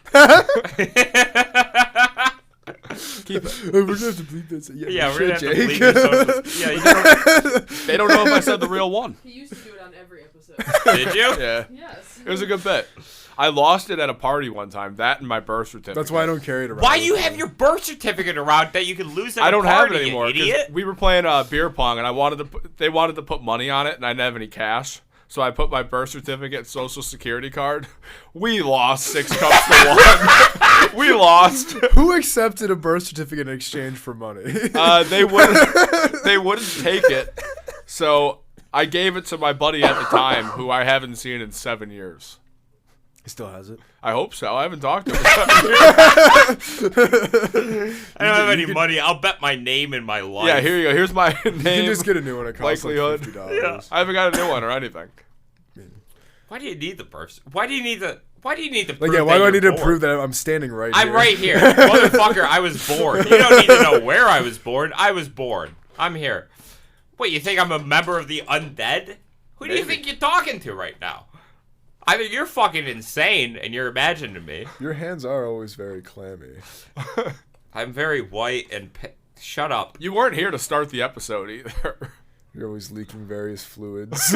Keep it. We're gonna have to bleep this. Yeah, we're shit, gonna have to Jake. bleep this. Yeah, you know, They don't know if I said the real one. He used to do it on every episode. did you? Yeah. Yes. It was a good bit. I lost it at a party one time. That and my birth certificate. That's why I don't carry it around. Why do you with have me. your birth certificate around that you can lose at I a don't party, have it anymore. you 'Cause idiot? we were playing beer pong, and they wanted to put money on it, and I didn't have any cash. So I put my birth certificate, social security card. We lost 6 cups to 1. We lost. Who accepted a birth certificate in exchange for money? They wouldn't take it. So I gave it to my buddy at the time, who I haven't seen in 7 years. He still has it. I hope so. I haven't talked to him in 7 years. I don't have any money. I'll bet my name in my life. Yeah, here you go. Here's my name. You can just get a new one. It costs likelihood. like $50. Yeah. I haven't got a new one or anything. Why do you need the birth? Why do you need to Like, prove yeah, why that do I you're need to born? prove that I'm standing right I'm here? right here. Motherfucker, I was born. You don't need to know where I was born. I was born. I'm here. Wait, you think I'm a member of the undead? Who do you Maybe. think you're talking to right now? Either you're fucking insane and you're imagining me. Your hands are always very clammy. I'm very white and... Shut up. You weren't here to start the episode either. You're always leaking various fluids.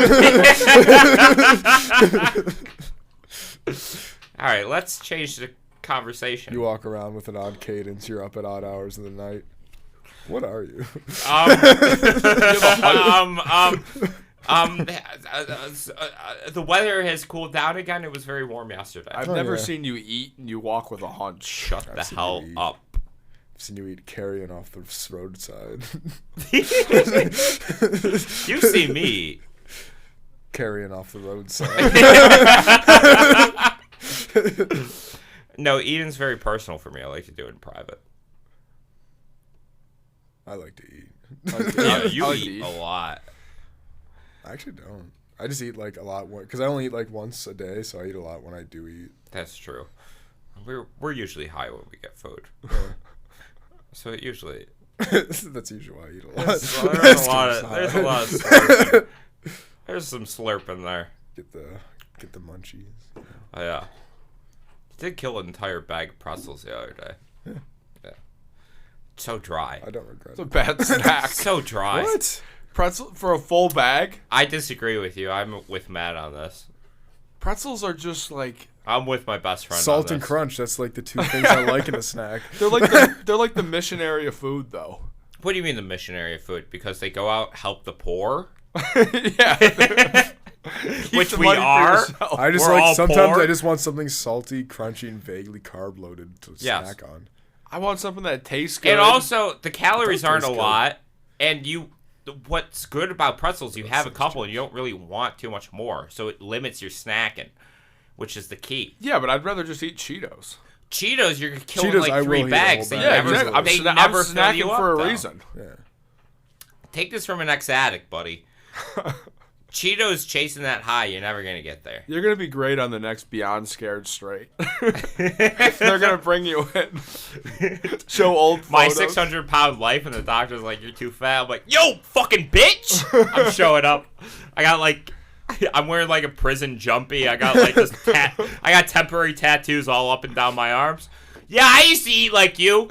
All right, let's change the conversation. You walk around with an odd cadence. You're up at odd hours of the night. What are you? The weather has cooled down again. It was very warm yesterday. I've Oh, never yeah. seen you eat and you walk with a hunch. Shut the seen hell you eat. up. I've seen you eat carrion off the roadside. You've seen me eat. Carrion off the roadside. No, eating's very personal for me. I like to do it in private. I like to eat. Yeah, you I like to eat eat. a lot. I actually don't. I just eat like a lot because I only eat like once a day, so I eat a lot when I do eat. That's true. We're usually high when we get food. So it usually... That's usually why I eat a lot. There's a lot of slurping. There's some slurp in there. Get the munchies. Oh, yeah. Did kill an entire bag of pretzels the other day. so dry. I don't regret It's a it. bad snack. So dry. What? Pretzel for a full bag? I disagree with you. I'm with Matt on this. Pretzels are just like I'm with my best friend. Salt on and this. crunch. That's like the two things I like in a snack. they're like the missionary of food though. What do you mean the missionary of food? Because they go out help the poor, Yeah. which the we money for are. yourself. I just We're all like sometimes poor. I just want something salty, crunchy, and vaguely carb loaded to Yes. snack on. I want something that tastes good. And also, the calories aren't a taste good. lot. And what's good about pretzels, you have a couple and you don't really want too much more. So it limits your snacking, which is the key. yeah, but I'd rather just eat Cheetos. Cheetos, you're killing Cheetos, I like will 3 eat a bags. whole They bag. Yeah, never, exactly. I'm, they I'm never fill snacking you up, for a though. reason. Yeah. Take this from an ex-addict, buddy. Cheetos chasing that high, you're never going to get there. You're gonna be great on the next Beyond Scared Straight. They're gonna bring you in, show old photos. My 600-pound life, and the doctor's like, you're too fat. I'm like, yo, fucking bitch! I'm showing up. I got like, I'm wearing like a prison jumpy. I got like this I got temporary tattoos all up and down my arms. Yeah, I used to eat like you.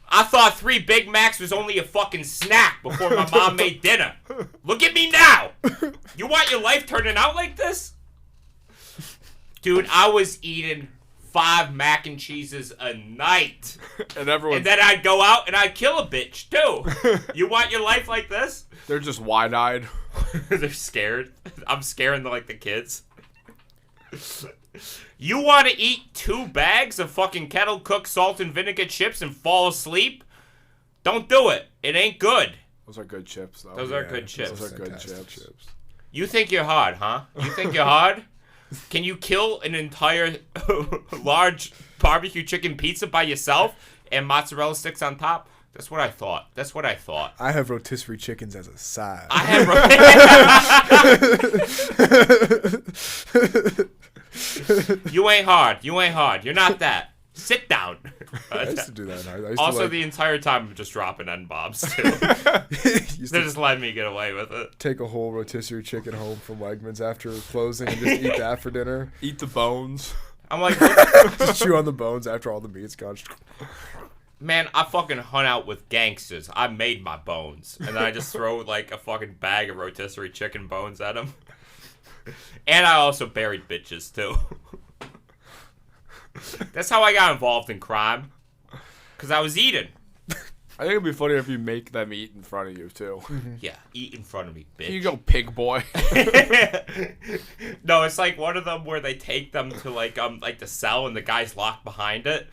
I thought 3 Big Macs was only a fucking snack before my mom made dinner. Look at me now. You want your life turning out like this? Dude, I was eating 5 mac and cheeses a night. And everyone, And then I'd go out and I'd kill a bitch, too. You want your life like this? they're just wide-eyed. They're scared. I'm scaring like the kids. You want to eat 2 bags of fucking kettle cooked salt and vinegar chips and fall asleep? Don't do it. It ain't good. Those are good chips, though. Those are good chips. Those are good Fantastic chips. You think you're hard, huh? You think you're hard? Can you kill an entire large barbecue chicken pizza by yourself and mozzarella sticks on top? That's what I thought. That's what I thought. I have rotisserie chickens as a side. I have. You ain't hard. You ain't hard. You're not that. Sit down. I used to do that. I used Also, to, like, the entire time I'm just dropping N-bombs, too. used They're to just letting me get away with it. take a whole rotisserie chicken home from Wegmans after closing and just eat that for dinner. Eat the bones. I'm like, Just chew on the bones after all the meat's gone. man, I fucking hung out with gangsters. I made my bones. And then I just throw, like, a fucking bag of rotisserie chicken bones at them. And I also buried bitches, too. That's how I got involved in crime. Because I was eating. I think it'd be funny if you make them eat in front of you, too. Yeah, eat in front of me, bitch. Here you go, pig boy. No, it's like one of them where they take them to like the cell and the guy's locked behind it.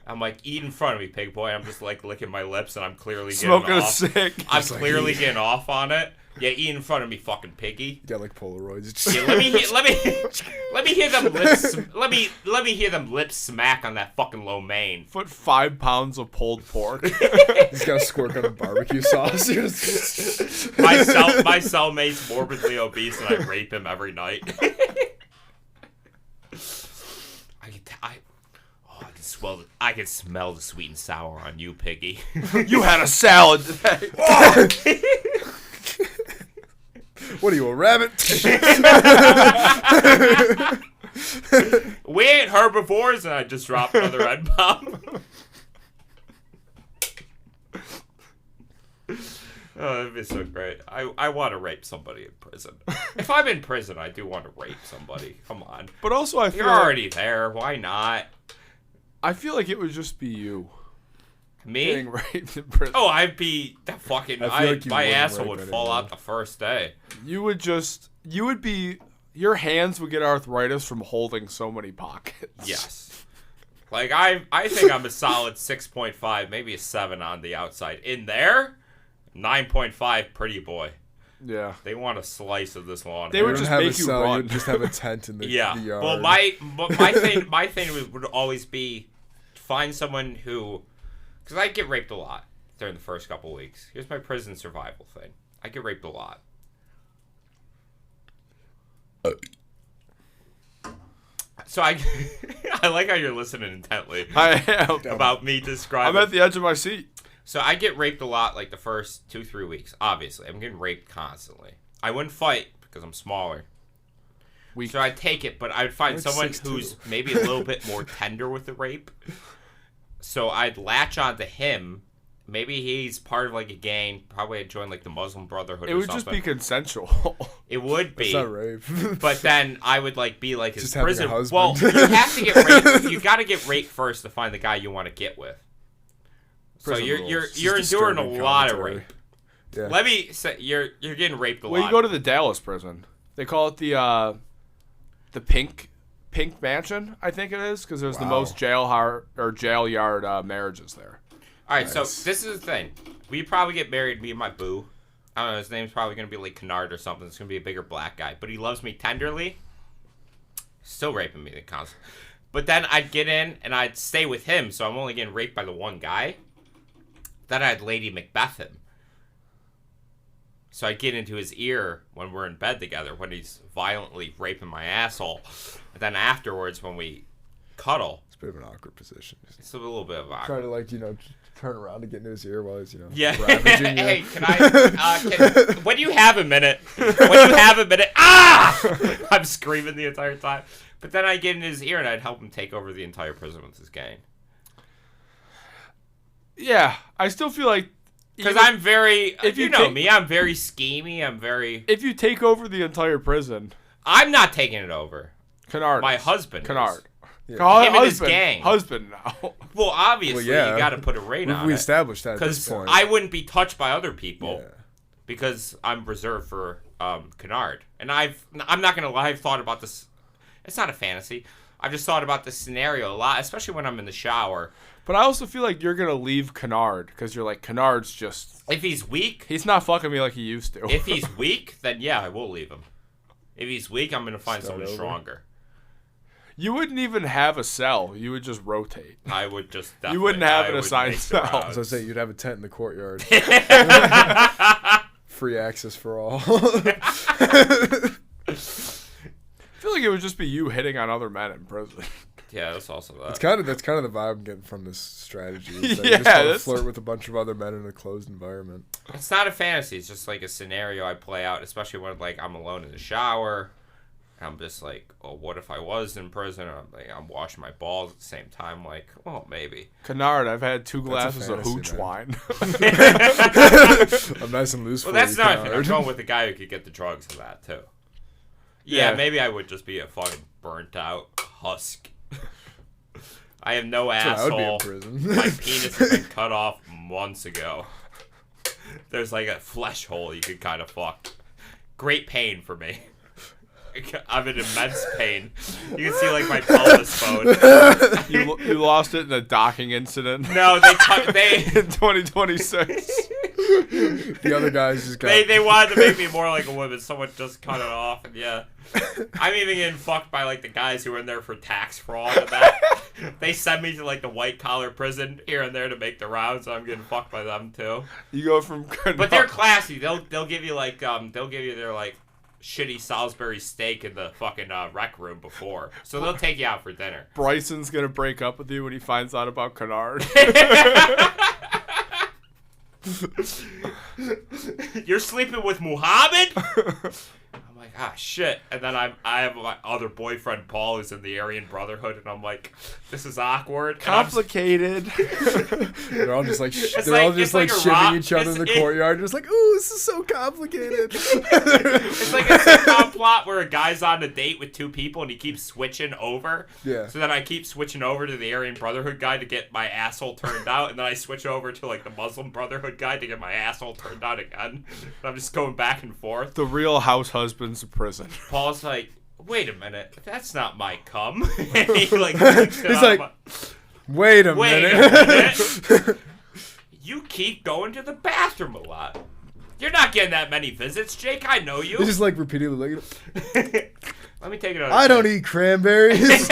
I'm like, eat in front of me, pig boy. I'm just like licking my lips and I'm clearly getting Smoking a off. sick. I'm Just like, clearly eat. getting off on it. Yeah, eat in front of me, fucking piggy. You got like Polaroids. Yeah, let me hear them lips. Let me hear them lips smack on that fucking lo mein. Put 5 pounds of pulled pork. He's got a squirt on a barbecue sauce. My cellmate's morbidly obese and I rape him every night. I can smell the sweet and sour on you, piggy. You had a salad today. What are you, a rabbit? We ain't herbivores, and I just dropped another N-bomb. Oh, that'd be so great. I want to rape somebody in prison. If I'm in prison, I do want to rape somebody. Come on. But also, I feel You're already there. Why not? I feel like it would just be you Me? getting raped in prison. Oh, I'd be that fucking. I feel like you my wouldn't asshole rape would fall anyone. out the first day. You would be. Your hands would get arthritis from holding so many pockets. Yes. Like, I think I'm a solid 6.5, maybe a 7 on the outside. In there, 9.5 pretty boy. Yeah. They want a slice of this lawn. They would You just have make a you cell, run. You'd just have a tent in the, Yeah. the yard. Well, my thing would always be find someone who, because I get raped a lot during the first couple weeks. Here's my prison survival thing. I get raped a lot. So I like how you're listening intently I am. about me describing. I'm at the edge of my seat. So I get raped a lot, like the first 2-3 weeks. Obviously, I'm getting raped constantly. I wouldn't fight because I'm smaller. Weak. So I'd take it, but I'd find You're someone 6'2". who's maybe a little bit more tender with the rape. So I'd latch onto him Maybe he's part of like a gang. Probably joined like the Muslim Brotherhood. It or would something. just be consensual. It would be. It's not rape. But then I would like be like his Just having a prison. husband. Well, you have to get raped. You got to get raped first to find the guy you want to get with. So Prison you're rules. you're enduring a Disturbing lot of commentary. rape. Yeah. Let me say you're getting raped a Well, lot. you go to the Dallas prison. They call it the pink mansion, I think it is, because there's the Wow. most jail yard marriages there. All right, Nice. so this is the thing. We probably get married, me and my boo. I don't know, his name's probably going to be like Kennard or something. It's going to be a bigger black guy. But he loves me tenderly. Still raping me, the constant. But then I'd get in and I'd stay with him, so I'm only getting raped by the one guy. Then I'd Lady Macbeth him. So I'd get into his ear when we're in bed together, when he's violently raping my asshole. And then afterwards, when we cuddle, It's a bit of an awkward position. it's a little bit of awkward. Try to like turn around to get into his ear while he's Yeah. ravaging you. Hey, can I? When do you have a minute? When you have a minute? Ah! I'm screaming the entire time. But then I'd get in his ear and I'd help him take over the entire prison with his gang. Yeah, I still feel like Because I'm very, if you you know take- me, I'm very schemy. if you take over the entire prison, I'm not taking it over. Kennard. My husband. Kennard. is. Call Him it and his husband. gang. Husband now. Well, obviously, Well, yeah. you got to put a rein on We it. established that at this Because point. I wouldn't be touched by other people. Yeah. Because I'm reserved for Kennard. And I'm not going to lie, I've thought about this. It's not a fantasy. I've just thought about this scenario a lot, especially when I'm in the shower. But I also feel like you're gonna leave Kennard because you're like Kennard's just. If he's weak, He's not fucking me like he used to. if he's weak, then yeah, I will leave him. If he's weak, I'm going to find Start someone over. stronger. You wouldn't even have a cell. You would just rotate. I would just You wouldn't have an I would assigned make the cell. rounds. So I say you'd have a tent in the courtyard. Free access for all. I feel like it would just be you hitting on other men in prison. Yeah, that's also that. That's kind of the vibe I'm getting from this strategy. Is that Yeah, you just want to that's- flirt with a bunch of other men in a closed environment. It's not a fantasy. It's just like a scenario I play out, especially when like I'm alone in the shower. And I'm just like, oh, what if I was in prison? And I'm washing my balls at the same time. Like, well, maybe. Kennard, I've had 2 That's a glasses of fantasy, hooch man. wine. I'm nice and loose Well, for that's you, not. I'm Kennard. going with the guy who could get the drugs for that too. Yeah, Yeah. maybe I would just be a fucking burnt out husk. I have no That's what I would be in asshole. prison. My penis has been cut off months ago. There's like a flesh hole you could kind of fuck. Great pain for me. I'm in immense pain. You can see like my pelvis bone. you lost it in a docking incident No, they in 2026. The other guys just got. they wanted to make me more like a woman. Someone just cut it off, and yeah. I'm even getting fucked by like the guys who are in there for tax fraud and that. They send me to like the white collar prison here and there to make the rounds, so I'm getting fucked by them too. You go from Kennard. But they're classy. They'll give you like they'll give you their like shitty Salisbury steak in the fucking rec room before. So they'll take you out for dinner. Bryson's gonna break up with you when he finds out about Kennard. You're sleeping with Muhammad? I'm like, ah, shit. And then I have my other boyfriend, Paul, who's in the Aryan Brotherhood, and I'm like, this is awkward. And I'm Complicated. They're all just like It's they're all like- just it's like like a shivving rock- each other in the it's- courtyard, just like, ooh, this is so complicated. It's like a sitcom plot where a guy's on a date with 2 people and he keeps switching over. Yeah. So then I keep switching over to the Aryan Brotherhood guy to get my asshole turned out, and then I switch over to like the Muslim Brotherhood guy to get my asshole turned out again. And I'm just going back and forth. The real house husbands of prison. Paul's like, wait a minute, that's not my cum. And he like, lifts it He's up. like, Wait a Wait minute. a minute. You keep going to the bathroom a lot. You're not getting that many visits, Jake. I know you. He's just like repeatedly like, Let me take another. I don't eat cranberries.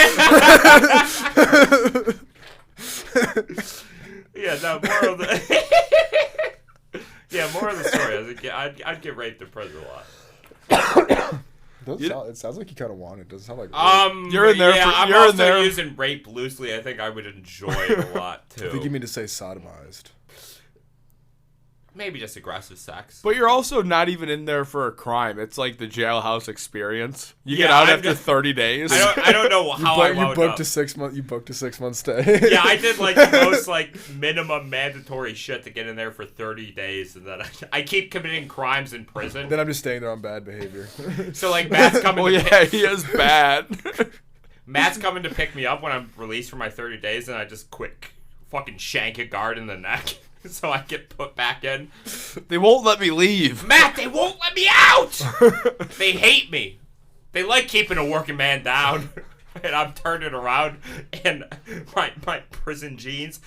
Yeah, no, more of the. Yeah, more of the story. I'd get raped in prison a lot. It sounds like you kind of want it. Doesn't sound like. You're in there Yeah, for- I'm you're in also there- using rape loosely. I think I would enjoy it a lot too. I think you mean to say sodomized. Maybe just aggressive sex. But you're also not even in there for a crime. It's like the jailhouse experience. You get Yeah, out I'm after just- 30 days. I don't know how I wound booked up. a 6 month. You booked a 6 month stay. Yeah, I did like the most like minimum mandatory shit to get in there for 30 days, and then I keep committing crimes in prison. Then I'm just staying there on bad behavior. So like Matt's coming. Well, to yeah, he is bad. Matt's coming to pick me up when I'm released for my 30 days, and I just quick fucking shank a guard in the neck, so I get put back in. They won't let me leave. Matt, they won't let me out. They hate me. They like keeping a working man down, and I'm turning around, and my prison jeans.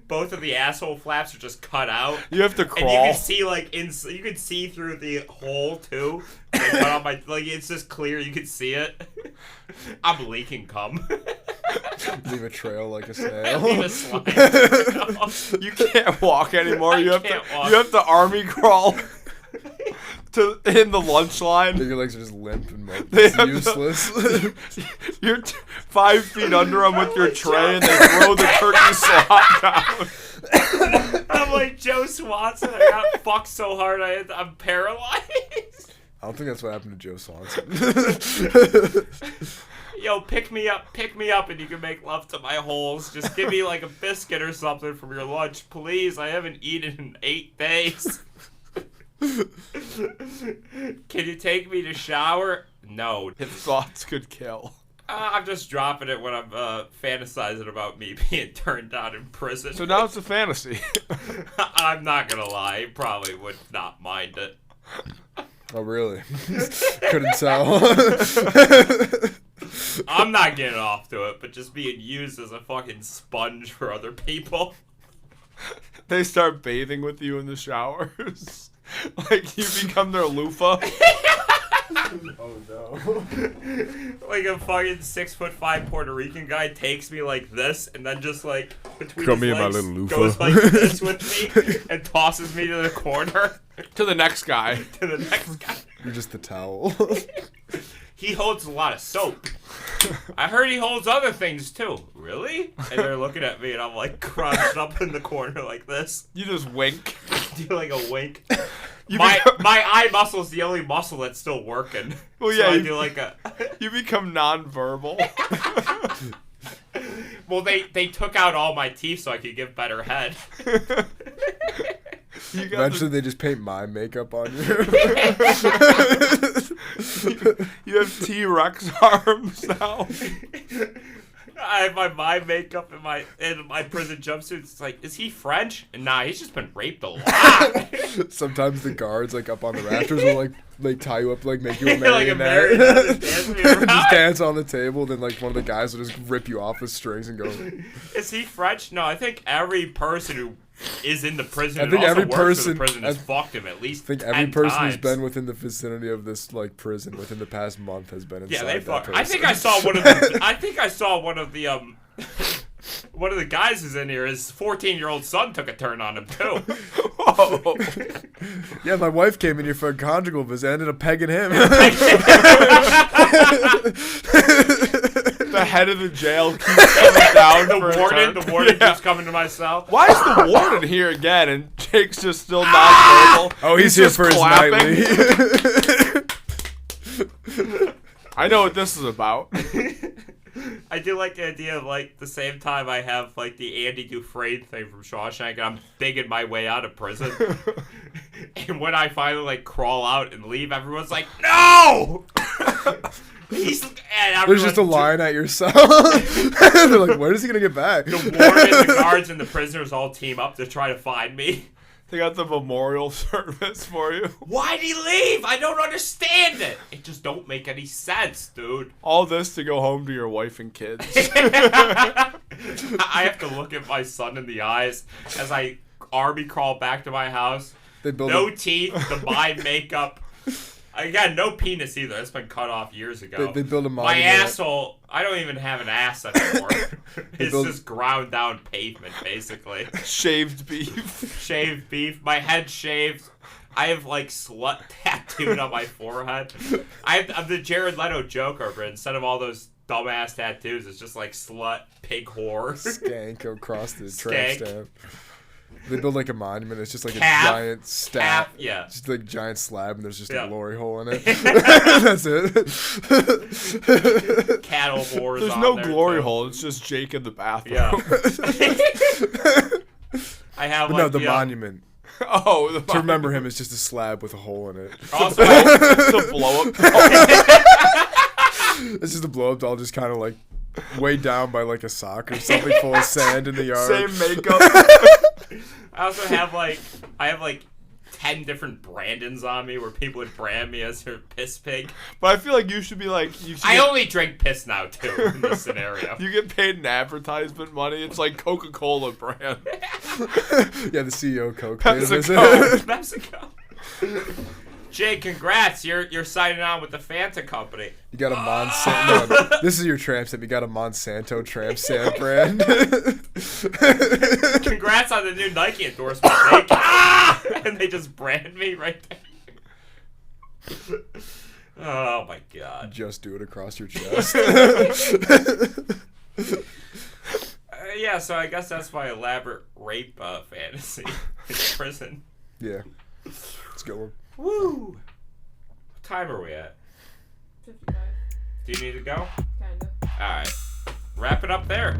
Both of the asshole flaps are just cut out. You have to And crawl. you can see you can see through the hole too. They cut out my it's just clear. You can see it. I'm leaking cum. Leave a trail like a Leave a snail. slide. You can't walk anymore. You have can't walk. You have to army crawl to in the lunch line. Your legs are just limp and They it's have useless. You're 5 feet under them with your tray, and they throw the turkey slot down. I'm like Joe Swanson. I got fucked so hard I'm paralyzed. I don't think that's what happened to Joe Swanson. Yo, pick me up, and you can make love to my holes. Just give me like a biscuit or something from your lunch, please. I haven't eaten in 8 days. Can you take me to shower? No. His thoughts could kill. I'm just dropping it when I'm fantasizing about me being turned down in prison. So now it's a fantasy. I'm not gonna lie, he probably would not mind it. Oh, really? Couldn't tell. I'm not getting off to it, but just being used as a fucking sponge for other people. They start bathing with you in the showers. Like you become their loofah. Oh, no. Like a fucking 6'5" Puerto Rican guy takes me like this, and then just like between Come his here, my legs little loofah. goes like this with me and tosses me to the corner To the next guy. to the next guy. You're just the towel. He holds a lot of soap. I heard he holds other things too. Really? And they're looking at me, and I'm like crouched up in the corner like this. You just wink. Do like a wink. You My become, eye muscle is the only muscle that's still working. Well, So yeah, I you- do like a. you become nonverbal. Well, they took out all my teeth so I could give better head. You got Eventually, they just paint my makeup on you. you have T-Rex arms now. I have my makeup in my prison jumpsuit. It's like, is he French? Nah, he's just been raped a lot. Sometimes the guards, like, up on the rafters will, like tie you up, like, make you a Like a marionette. marionette, just dance me around. Just dance on the table, then, like, one of the guys will just rip you off with strings and go... Is he French? No, I think every person who is in the prison I and think also every works person- for the prison has I fucked him at least I think 10 every person times. who's been within the vicinity of this, like, prison within the past month has been inside Yeah, they that fuck. person. I think I saw one of the. I think I saw one of the one of the guys who's in here. His 14-year-old son took a turn on him too. Whoa. Yeah, my wife came in here for a conjugal visit. I ended up pegging him. The head of the jail keeps coming down. The for a warden turn. Yeah. keeps coming to my cell. Why is the warden here again and Jake's just still nonverbal? Oh, he's here just for his clapping. nightly. I know what this is about. I do like the idea of like the same time I have like the Andy Dufresne thing from Shawshank, and I'm digging my way out of prison. And when I finally like crawl out and leave, everyone's like, "No!" There's just a line at your cell. They're like, when is he going to get back? The warden, the guards, and the prisoners all team up to try to find me. They got the memorial service for you. Why'd he leave? I don't understand it. It just don't make any sense, dude. All this to go home to your wife and kids. I have to look at my son in the eyes as I army crawl back to my house. They build No teeth, the my makeup. I got no penis either. That's been cut off years ago. They build a My monument. asshole, I don't even have an ass anymore. It's build- just ground down pavement, basically. Shaved beef. Shaved beef. My head shaved. I have like slut tattooed on my forehead. I'm the Jared Leto Joker, but instead of all those dumbass tattoos, it's just like slut, pig whore. Skank across the tramp Skank. stamp. They build like a monument. It's just like Calf. a giant stab. Yeah. Just like giant slab, and there's just Yeah. a glory hole in it. That's it. Cattle wars. There's on no there, glory too. hole. It's just Jake in the bathroom. Yeah. I have But like no, the monument. Oh, the To remember him is just a slab with a hole in it. Also, I, the blow up. It's just a blow up doll, just kind of like weighed down by like a sock or something full of sand in the yard. Same makeup. I also have like 10 different Brandons on me where people would brand me as their piss pig. But I feel like you should be like. I only drink piss now too in this scenario. You get paid in advertisement money. It's like Coca-Cola brand. Yeah, the CEO of Coke. PepsiCo. Mexico. Jay, congrats! You're signing on with the Fanta company. You got a Monsanto. No, this is your tramp stamp. You got a Monsanto tramp stamp brand. Congrats on the new Nike endorsement, Jake. And they just brand me right there. Oh my god. Just do it across your chest. Yeah, so I guess that's my elaborate rape fantasy in prison. Yeah. Let's go. Woo! What time are we at? 55. Do you need to go? Kinda. Alright. Wrap it up there.